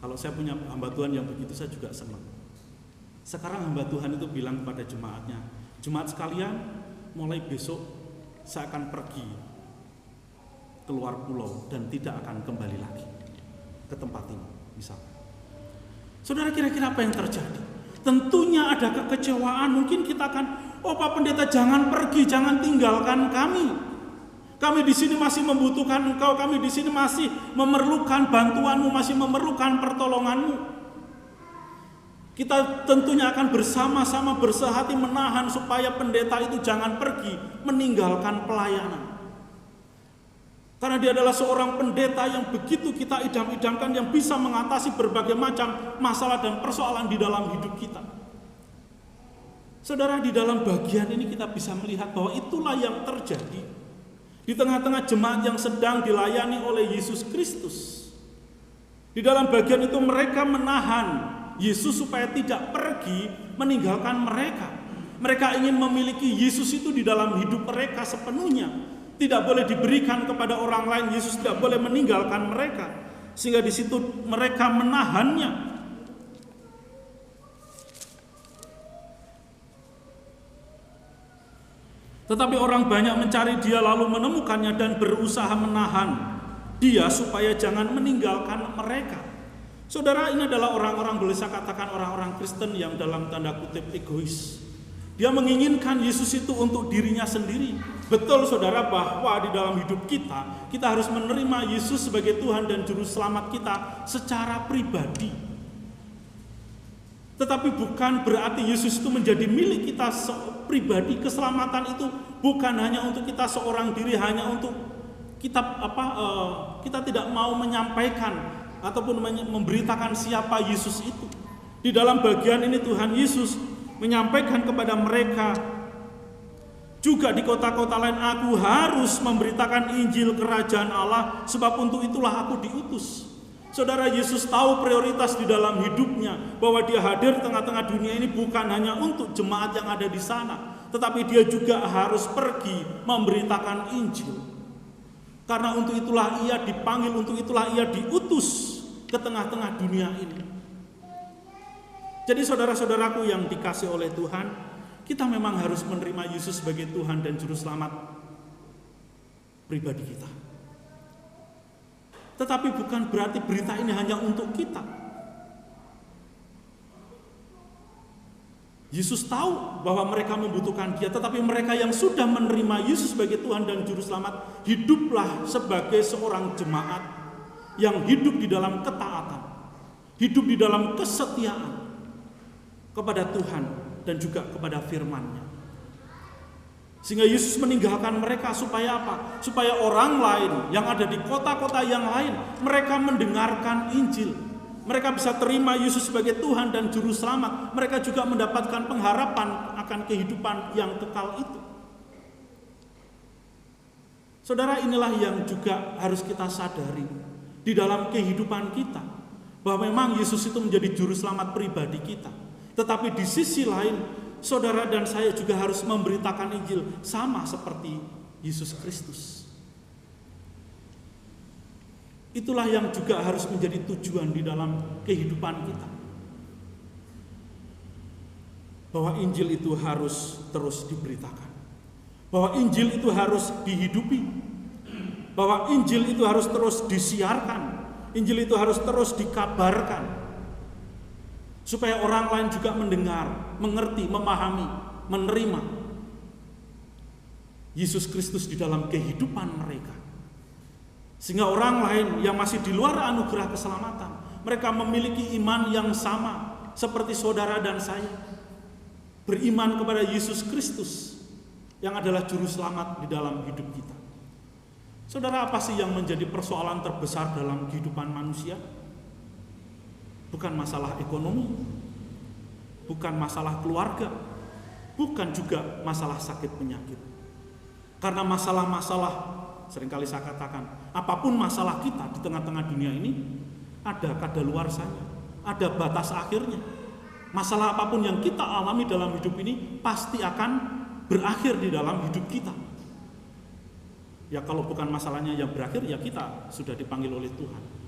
S2: Kalau saya punya hamba Tuhan yang begitu, saya juga senang. Sekarang hamba Tuhan itu bilang kepada jemaatnya, jemaat sekalian, mulai besok saya akan pergi keluar pulau dan tidak akan kembali lagi ke tempat ini, misalnya. Saudara, kira-kira apa yang terjadi? Tentunya ada kekecewaan. Mungkin kita akan, oh Pak Pendeta, jangan pergi, jangan tinggalkan kami. Kami di sini masih membutuhkan Engkau, kami di sini masih memerlukan bantuanmu, masih memerlukan pertolonganmu. Kita tentunya akan bersama-sama bersehati menahan supaya pendeta itu jangan pergi meninggalkan pelayanan. Karena dia adalah seorang pendeta yang begitu kita idam-idamkan, yang bisa mengatasi berbagai macam masalah dan persoalan di dalam hidup kita. Saudara, di dalam bagian ini kita bisa melihat bahwa itulah yang terjadi di tengah-tengah jemaat yang sedang dilayani oleh Yesus Kristus. Di dalam bagian itu mereka menahan Yesus supaya tidak pergi meninggalkan mereka. Mereka ingin memiliki Yesus itu di dalam hidup mereka sepenuhnya. Tidak boleh diberikan kepada orang lain. Yesus tidak boleh meninggalkan mereka. sehingga di situ mereka menahannya. Tetapi orang banyak mencari dia lalu menemukannya dan berusaha menahan dia supaya jangan meninggalkan mereka. Saudara, ini adalah orang-orang, boleh saya katakan orang-orang Kristen yang dalam tanda kutip egois. Dia menginginkan Yesus itu untuk dirinya sendiri. Betul saudara, bahwa di dalam hidup kita harus menerima Yesus sebagai Tuhan dan Juru Selamat kita secara pribadi. Tetapi bukan berarti Yesus itu menjadi milik kita pribadi. Keselamatan itu bukan hanya untuk kita seorang diri, hanya untuk kita kita tidak mau menyampaikan ataupun memberitakan siapa Yesus itu. Di dalam bagian ini Tuhan Yesus menyampaikan kepada mereka juga di kota-kota lain, aku harus memberitakan Injil Kerajaan Allah, sebab untuk itulah aku diutus. Saudara, Yesus tahu prioritas di dalam hidupnya, bahwa dia hadir di tengah-tengah dunia ini bukan hanya untuk jemaat yang ada di sana, tetapi dia juga harus pergi memberitakan Injil. Karena untuk itulah ia dipanggil, untuk itulah ia diutus ke tengah-tengah dunia ini. Jadi saudara-saudaraku yang dikasih oleh Tuhan, kita memang harus menerima Yesus sebagai Tuhan dan Juru Selamat pribadi kita. Tetapi bukan berarti berita ini hanya untuk kita. Yesus tahu bahwa mereka membutuhkan dia, tetapi mereka yang sudah menerima Yesus sebagai Tuhan dan Juru Selamat, hiduplah sebagai seorang jemaat yang hidup di dalam ketaatan, hidup di dalam kesetiaan kepada Tuhan dan juga kepada firman-Nya. Sehingga Yesus meninggalkan mereka supaya apa? Supaya orang lain yang ada di kota-kota yang lain, mereka mendengarkan Injil. Mereka bisa terima Yesus sebagai Tuhan dan Juru Selamat. Mereka juga mendapatkan pengharapan akan kehidupan yang kekal itu. Saudara, inilah yang juga harus kita sadari di dalam kehidupan kita, bahwa memang Yesus itu menjadi Juru Selamat pribadi kita. Tetapi di sisi lain, saudara dan saya juga harus memberitakan Injil sama seperti Yesus Kristus. Itulah yang juga harus menjadi tujuan di dalam kehidupan kita. Bahwa Injil itu harus terus diberitakan. Bahwa Injil itu harus dihidupi. Bahwa Injil itu harus terus disiarkan. Injil itu harus terus dikabarkan. Supaya orang lain juga mendengar, mengerti, memahami, menerima Yesus Kristus di dalam kehidupan mereka. Sehingga orang lain yang masih di luar anugerah keselamatan, mereka memiliki iman yang sama seperti saudara dan saya. Beriman kepada Yesus Kristus yang adalah Juru Selamat di dalam hidup kita. Saudara, apa sih yang menjadi persoalan terbesar dalam kehidupan manusia? Bukan masalah ekonomi, bukan masalah keluarga, bukan juga masalah sakit penyakit. Karena masalah-masalah, seringkali saya katakan, apapun masalah kita di tengah-tengah dunia ini, ada kadaluarsanya, ada batas akhirnya. Masalah apapun yang kita alami dalam hidup ini pasti akan berakhir di dalam hidup kita. Ya kalau bukan masalahnya yang berakhir, ya kita sudah dipanggil oleh Tuhan.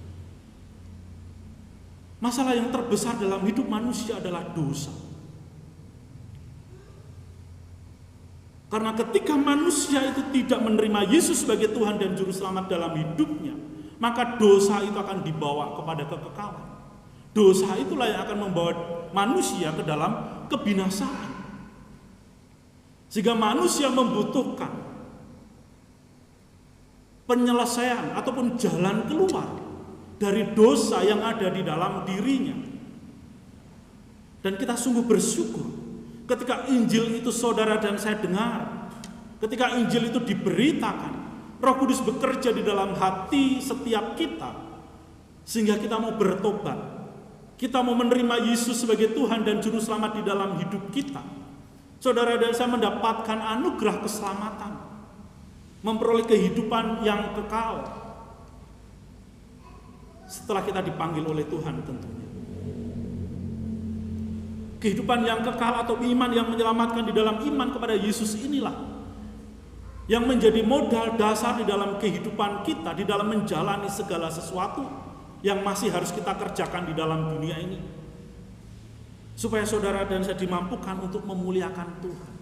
S2: Masalah yang terbesar dalam hidup manusia adalah dosa. Karena ketika manusia itu tidak menerima Yesus sebagai Tuhan dan Juru Selamat dalam hidupnya, maka dosa itu akan dibawa kepada kekekalan. Dosa itulah yang akan membawa manusia ke dalam kebinasaan. Sehingga manusia membutuhkan penyelesaian ataupun jalan keluar dari dosa yang ada di dalam dirinya. Dan kita sungguh bersyukur ketika Injil itu saudara dan saya dengar, ketika Injil itu diberitakan, Roh Kudus bekerja di dalam hati setiap kita, sehingga kita mau bertobat, kita mau menerima Yesus sebagai Tuhan dan Juru Selamat di dalam hidup kita. Saudara dan saya mendapatkan anugerah keselamatan, memperoleh kehidupan yang kekal setelah kita dipanggil oleh Tuhan tentunya. Kehidupan yang kekal atau iman yang menyelamatkan di dalam iman kepada Yesus inilah yang menjadi modal dasar di dalam kehidupan kita, di dalam menjalani segala sesuatu yang masih harus kita kerjakan di dalam dunia ini, supaya saudara dan saya dimampukan untuk memuliakan Tuhan.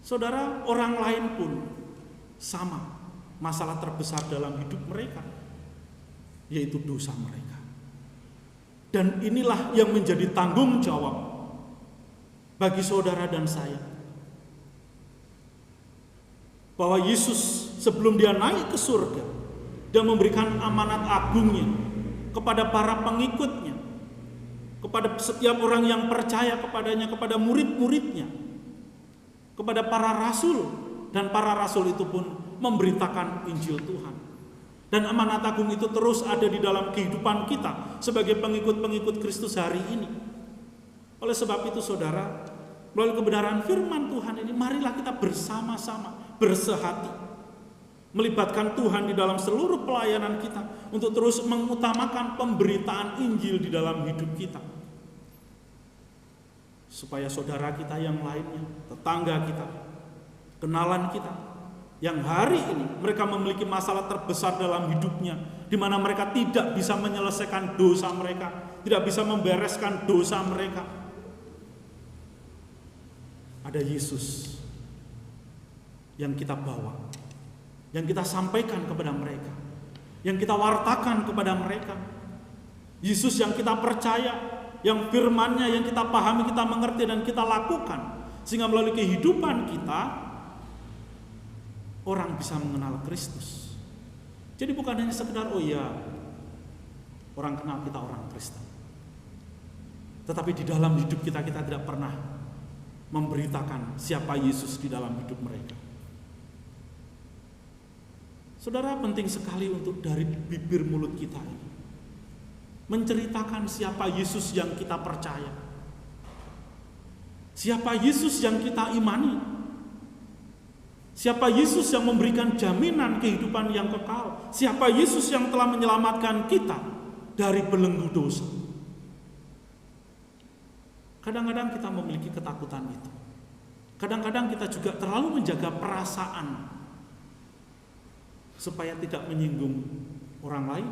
S2: Saudara, orang lain pun sama, masalah terbesar dalam hidup mereka yaitu dosa mereka. Dan inilah yang menjadi tanggung jawab bagi saudara dan saya, bahwa Yesus sebelum dia naik ke surga dan memberikan amanat agungnya kepada para pengikutnya, kepada setiap orang yang percaya kepadanya, kepada murid-muridnya, kepada para rasul, dan para rasul itu pun memberitakan Injil Tuhan. Dan amanat agung itu terus ada di dalam kehidupan kita sebagai pengikut-pengikut Kristus hari ini. Oleh sebab itu saudara, melalui kebenaran firman Tuhan ini, marilah kita bersama-sama bersehati, melibatkan Tuhan di dalam seluruh pelayanan kita untuk terus mengutamakan pemberitaan Injil di dalam hidup kita. Supaya saudara kita yang lainnya, tetangga kita, kenalan kita, yang hari ini mereka memiliki masalah terbesar dalam hidupnya, di mana mereka tidak bisa menyelesaikan dosa mereka, tidak bisa membereskan dosa mereka. Ada Yesus yang kita bawa, yang kita sampaikan kepada mereka, yang kita wartakan kepada mereka. Yesus yang kita percaya, yang firman-Nya yang kita pahami, kita mengerti dan kita lakukan, sehingga melalui kehidupan kita orang bisa mengenal Kristus. Jadi bukan hanya sekedar oh ya, orang kenal kita orang Kristen, tetapi di dalam hidup kita tidak pernah memberitakan siapa Yesus di dalam hidup mereka. Saudara, penting sekali untuk dari bibir mulut kita ini menceritakan siapa Yesus yang kita percaya, siapa Yesus yang kita imani, siapa Yesus yang memberikan jaminan kehidupan yang kekal, siapa Yesus yang telah menyelamatkan kita dari belenggu dosa. Kadang-kadang kita memiliki ketakutan itu. Kadang-kadang kita juga terlalu menjaga perasaan supaya tidak menyinggung orang lain.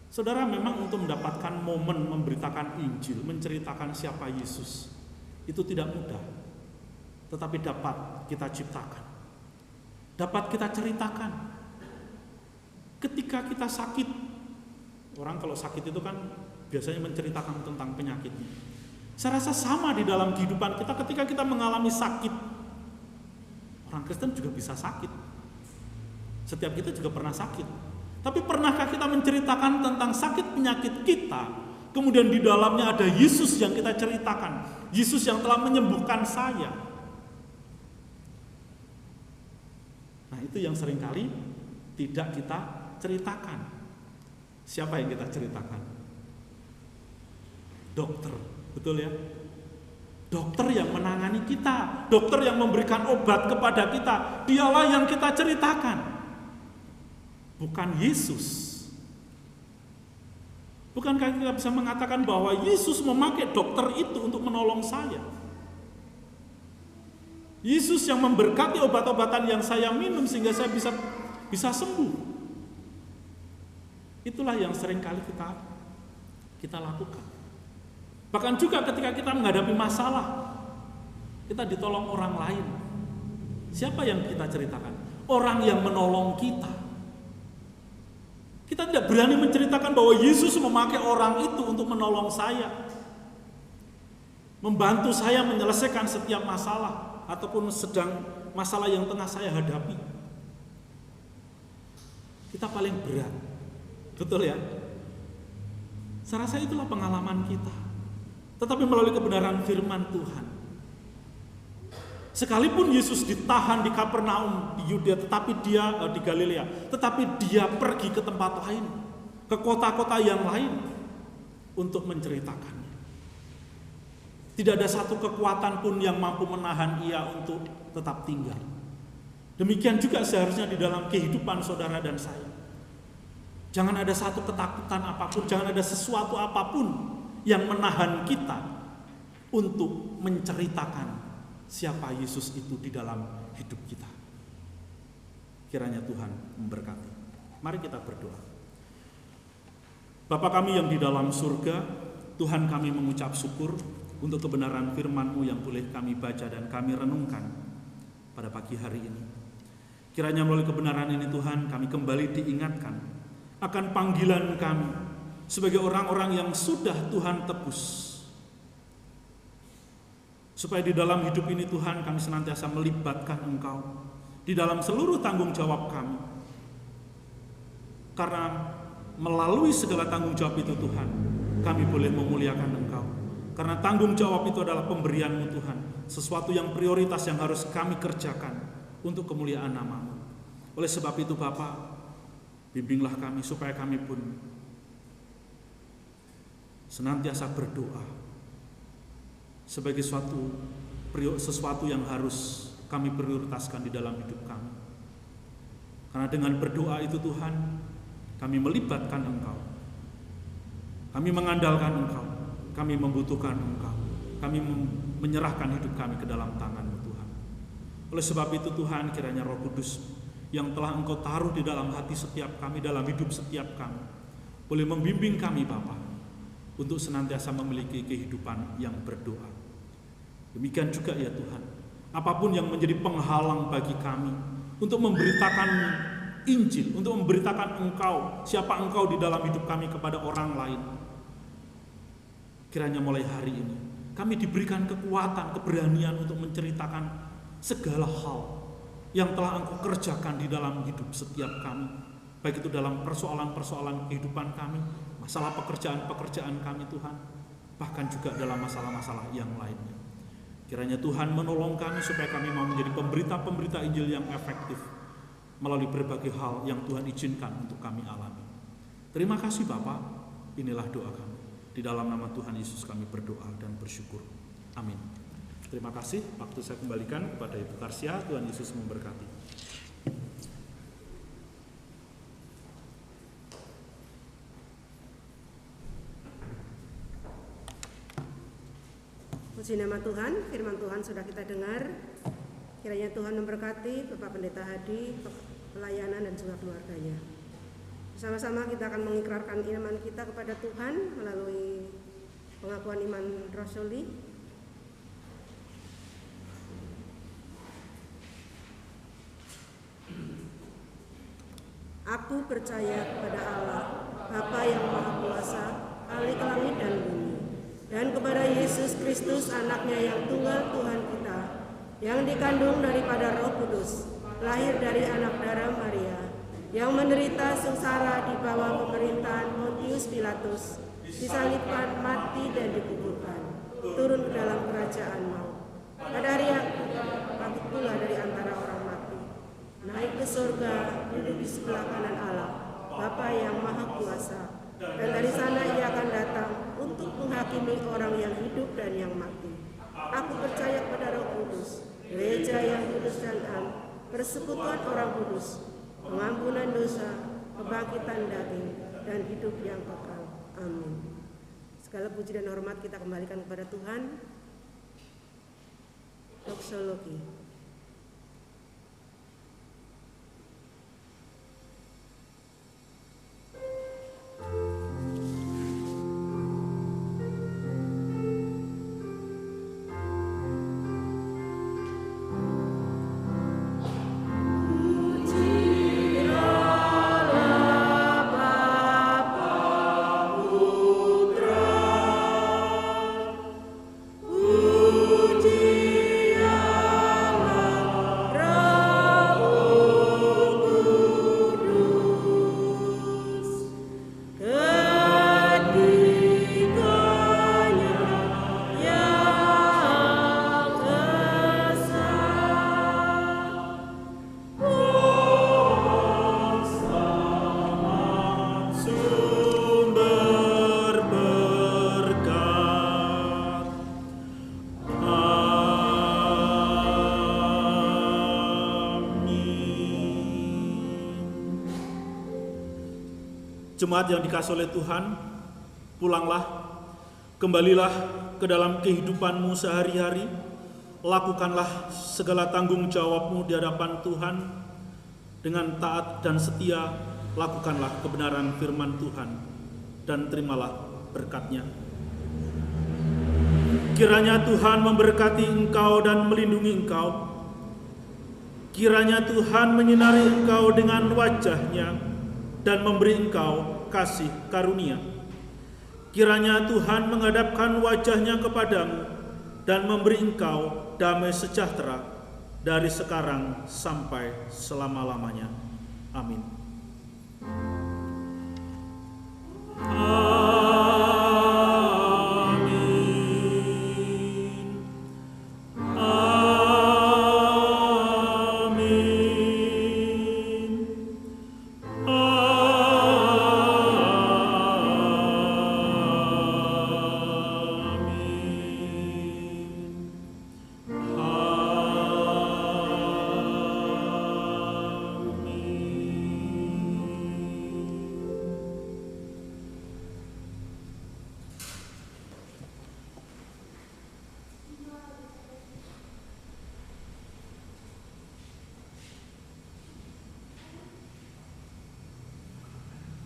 S2: Saudara, memang untuk mendapatkan momen memberitakan Injil, menceritakan siapa Yesus, itu tidak mudah. Tetapi dapat kita ciptakan, dapat kita ceritakan. Ketika kita sakit, orang kalau sakit itu kan biasanya menceritakan tentang penyakitnya. Saya rasa sama di dalam kehidupan kita ketika kita mengalami sakit. Orang Kristen juga bisa sakit. Setiap kita juga pernah sakit. Tapi pernahkah kita menceritakan tentang sakit penyakit kita, kemudian di dalamnya ada Yesus yang kita ceritakan, Yesus yang telah menyembuhkan saya? Nah, itu yang seringkali tidak kita ceritakan. Siapa yang kita ceritakan? Dokter, betul ya? Dokter yang menangani kita, dokter yang memberikan obat kepada kita, dialah yang kita ceritakan. Bukan Yesus. Bukankah kita bisa mengatakan bahwa Yesus memakai dokter itu untuk menolong saya? Yesus yang memberkati obat-obatan yang saya minum sehingga saya bisa sembuh. Itulah yang seringkali kita lakukan. Bahkan juga ketika kita menghadapi masalah, kita ditolong orang lain. Siapa yang kita ceritakan? Orang yang menolong kita. Kita tidak berani menceritakan bahwa Yesus memakai orang itu untuk menolong saya, membantu saya menyelesaikan setiap masalah ataupun sedang masalah yang tengah saya hadapi. Kita paling berat, betul ya? Saya rasa itulah pengalaman kita. Tetapi melalui kebenaran firman Tuhan, sekalipun Yesus ditahan di Kapernaum di Yudea, tetapi dia di Galilea, tetapi dia pergi ke tempat lain, ke kota-kota yang lain untuk menceritakannya. Tidak ada satu kekuatan pun yang mampu menahan ia untuk tetap tinggal. Demikian juga seharusnya di dalam kehidupan saudara dan saya. Jangan ada satu ketakutan apapun, jangan ada sesuatu apapun yang menahan kita untuk menceritakan siapa Yesus itu di dalam hidup kita. Kiranya Tuhan memberkati. Mari kita berdoa. Bapa kami yang di dalam surga, Tuhan, kami mengucap syukur untuk kebenaran firman-Mu yang boleh kami baca dan kami renungkan pada pagi hari ini. Kiranya melalui kebenaran ini Tuhan, kami kembali diingatkan akan panggilan kami sebagai orang-orang yang sudah Tuhan tebus. Supaya di dalam hidup ini Tuhan, kami senantiasa melibatkan Engkau di dalam seluruh tanggung jawab kami. Karena melalui segala tanggung jawab itu Tuhan, kami boleh memuliakan Engkau. Karena tanggung jawab itu adalah pemberian-Mu Tuhan, sesuatu yang prioritas yang harus kami kerjakan untuk kemuliaan nama-Mu. Oleh sebab itu Bapa, bimbinglah kami supaya kami pun senantiasa berdoa sebagai sesuatu yang harus kami prioritaskan di dalam hidup kami. Karena dengan berdoa itu Tuhan, kami melibatkan Engkau. Kami mengandalkan Engkau. Kami membutuhkan Engkau. Kami menyerahkan hidup kami ke dalam tangan-Mu Tuhan. Oleh sebab itu Tuhan, kiranya Roh Kudus yang telah Engkau taruh di dalam hati setiap kami, dalam hidup setiap kami, boleh membimbing kami Bapa untuk senantiasa memiliki kehidupan yang berdoa. Demikian juga ya Tuhan, apapun yang menjadi penghalang bagi kami untuk memberitakan Injil, untuk memberitakan Engkau, siapa Engkau di dalam hidup kami kepada orang lain, kiranya mulai hari ini kami diberikan kekuatan, keberanian untuk menceritakan segala hal yang telah Engkau kerjakan di dalam hidup setiap kami, baik itu dalam persoalan-persoalan kehidupan kami, masalah pekerjaan-pekerjaan kami Tuhan, bahkan juga dalam masalah-masalah yang lainnya. Kiranya Tuhan menolong kami supaya kami mau menjadi pemberita-pemberita Injil yang efektif melalui berbagai hal yang Tuhan izinkan untuk kami alami. Terima kasih Bapa, inilah doa kami. Di dalam nama Tuhan Yesus kami berdoa dan bersyukur. Amin. Terima kasih, waktu saya kembalikan kepada Ibu Karsia. Tuhan Yesus memberkati.
S1: Puji nama Tuhan, firman Tuhan sudah kita dengar. Kiranya Tuhan memberkati Bapak Pendeta Hadi, pelayanan dan juga keluarganya. Bersama-sama kita akan mengikrarkan iman kita kepada Tuhan melalui pengakuan iman rasuli. Aku percaya kepada Allah, Bapa yang Maha Kuasa, Khalik langit dan bumi, dan kepada Yesus Kristus, Anaknya yang tunggal Tuhan kita, yang dikandung daripada Roh Kudus, lahir dari anak darah Maria, yang menderita sengsara di bawah pemerintahan Pontius Pilatus, disalibkan, mati dan dikuburkan, turun ke dalam kerajaan maut. Pada hari yang bangkit pula dari antara orang mati, naik ke surga, duduk di sebelah kanan Allah, Bapa yang Maha Kuasa, dan dari sana Ia akan datang untuk menghakimi orang yang hidup dan yang mati. Aku percaya kepada Roh Kudus, gereja yang kudus dan am, persekutuan orang kudus, pengampunan dosa, kebangkitan daging, dan hidup yang kekal. Amin. Segala puji dan hormat kita kembalikan kepada Tuhan. Doksologi.
S2: Jemaat yang dikasihi oleh Tuhan, pulanglah, kembalilah ke dalam kehidupanmu sehari-hari, lakukanlah segala tanggung jawabmu di hadapan Tuhan, Dengan taat dan setia, lakukanlah kebenaran firman Tuhan dan terimalah berkat-Nya. Kiranya Tuhan memberkati engkau dan melindungi engkau. Kiranya Tuhan menyinari engkau dengan wajah-Nya dan memberi engkau kasih karunia. Kiranya Tuhan menghadapkan wajah-Nya kepadamu dan memberi engkau damai sejahtera dari sekarang sampai selama-lamanya. Amin.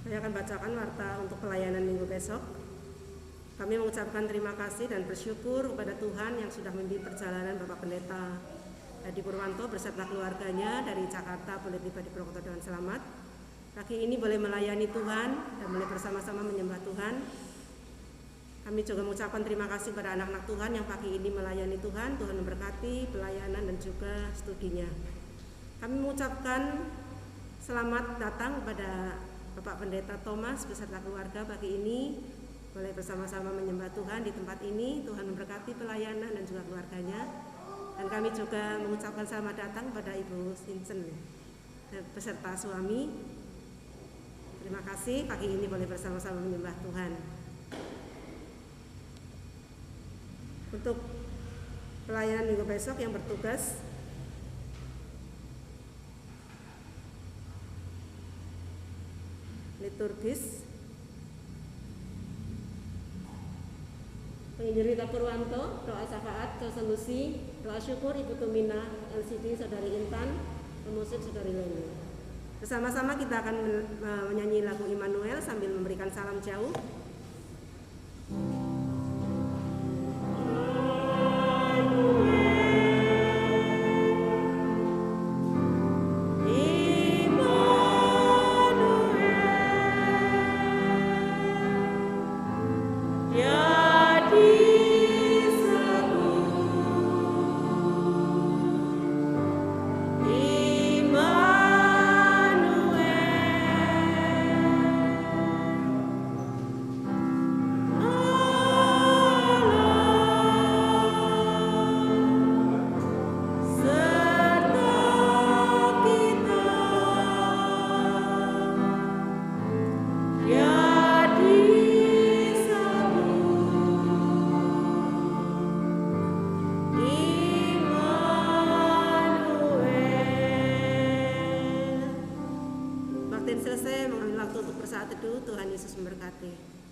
S1: Saya akan bacakan warta untuk pelayanan minggu besok. Kami mengucapkan terima kasih dan bersyukur kepada Tuhan yang sudah membimbing perjalanan Bapak Pendeta Hadi Purwanto beserta keluarganya dari Jakarta boleh tiba di Purwokerto dengan selamat. Pagi ini boleh melayani Tuhan dan boleh bersama-sama menyembah Tuhan. Kami juga mengucapkan terima kasih pada anak-anak Tuhan yang pagi ini melayani Tuhan. Tuhan memberkati pelayanan dan juga studinya. Kami mengucapkan selamat datang kepada Bapak Pendeta Thomas beserta keluarga pagi ini boleh bersama-sama menyembah Tuhan di tempat ini. Tuhan memberkati pelayanan dan juga keluarganya. Dan kami juga mengucapkan selamat datang kepada Ibu Sinsen beserta suami. Terima kasih pagi ini boleh bersama-sama menyembah Tuhan. Untuk pelayanan minggu besok yang bertugas liturgis, penginjil Rita Purwanto, doa syafaat, solusi, doa syukur Ibu Tumina, LCD Saudari Intan, pemusik Saudari Leni. Bersama-sama kita akan menyanyi lagu Immanuel sambil memberikan salam jauh. Selesai mengambil waktu untuk bersaat teduh. Tuhan Yesus memberkati.